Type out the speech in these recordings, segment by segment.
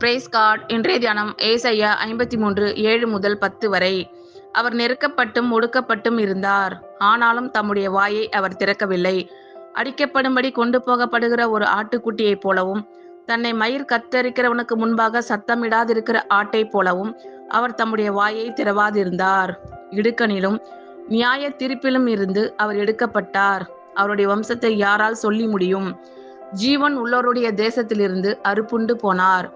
Price God. இன்றைய தியானம் ஏசாயா 53:7 முதல் 10 வரை. அவர் நெருக்கப்பட்டும் ஒடுக்கப்பட்டும் இருந்தார், ஆனாலும் தம்முடைய வாயை அவர் திறக்கவில்லை. அடிக்கப்படும்படி கொண்டு போகப்படுகிற ஒரு ஆட்டுக்குட்டியைப் போலவும், தன்னை மயிர் கத்தரிக்கிறவனுக்கு முன்பாக சத்தமிடாதிருக்கிற ஆட்டைப் போலவும் அவர் தம்முடைய வாயை திறவாதிருந்தார். இடுக்கணிலும் நியாய தீர்ப்பிலும் இருந்து அவர் எடுக்கப்பட்டார். அவருடைய வம்சத்தை யாரால் சொல்லி முடியும்? ஜீவன் உள்ளோருடைய தேசத்திலிருந்து அறுப்புண்டு போனார்.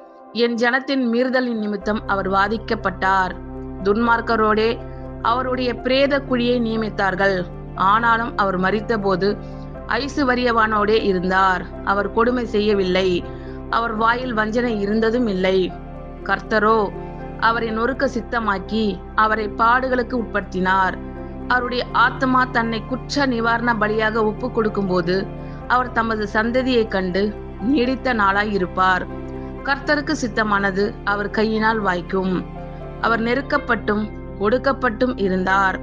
என் ஜனத்தின் மீறுதலின் நிமித்தம் அவர் வாதிக்கப்பட்டார். துன்மார்க்கரோடே அவருடைய பிரேத குழியை நியமித்தார்கள், ஆனாலும் அவர் மரித்தபோது ஐசுவரியவானோடே இருந்தார். அவர் கொடுமை செய்யவில்லை, அவர் வாயில் வஞ்சனை இருந்ததும் இல்லை. கர்த்தரோ அவரை நொறுக்க சித்தமாக்கி அவரை பாடுகளுக்கு உட்படுத்தினார். அவருடைய ஆத்மா தன்னை குற்ற நிவாரண பலியாக ஒப்பு கொடுக்கும்போது அவர் தமது சந்ததியை கண்டு நீடித்த நாளாய் இருப்பார். கர்த்தருக்கு சித்தமானது அவர் கையினால் வாய்க்கும். அவர் நெருக்கப்பட்டும் ஒடுக்கப்பட்டும் இருந்தார்,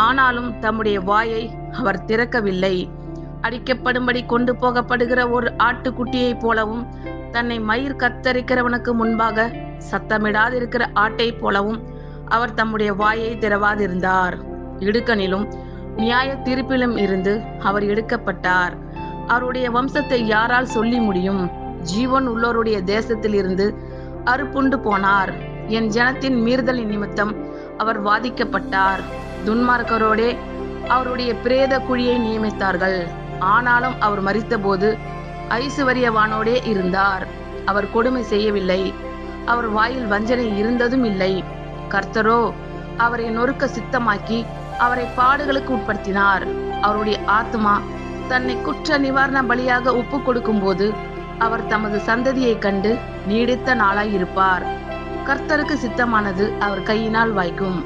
ஆனாலும் தம்முடைய வாயை அவர் திறக்கவில்லை. அடிக்கப்படும்படி கொண்டு போகப்படுகிற ஒரு ஆட்டுக்குட்டியைப் போலவும், தன்னை மயிர் கத்தரிக்கிறவனுக்கு முன்பாக சத்தமிடாதிருக்கிற ஆட்டைப் போலவும் அவர் தம்முடைய வாயை திறவாதிருந்தார். இடுக்கணிலும் நியாய தீர்ப்பிலும் இருந்து அவர் எடுக்கப்பட்டார். அவருடைய வம்சத்தை யாரால் சொல்லி முடியும்? ஜீவன் உள்ளோருடைய தேசத்தில் இருந்து அறுப்புண்டு போனார். என் ஜனத்தின் மீறுதலின் நிமித்தம் அவர் வாதிக்கப்பட்டார். துன்மார்க்கரோடே அவருடைய பிரேத குழியை நியமித்தார்கள், ஆனாலும் அவர் மரித்தபோது ஐசுவரியவானோடே இருந்தார். அவர் கொடுமை செய்யவில்லை, அவர் வாயில் வஞ்சனை இருந்ததும் இல்லை. கர்த்தரோ அவரை நொறுக்க சித்தமாக்கி அவரை பாடுகளுக்கு உட்படுத்தினார். அவருடைய ஆத்மா தன்னை குற்ற நிவாரண பலியாக ஒப்பு கொடுக்கும் போது அவர் தமது சந்ததியை கண்டு நீடித்த நாளாய் இருப்பார். கர்த்தருக்கு சித்தமானது அவர் கையினால் வாய்க்கும்.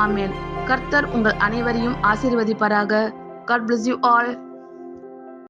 ஆமென். கர்த்தர் உங்கள் அனைவரையும் ஆசீர்வதிப்பாராக. God bless you all.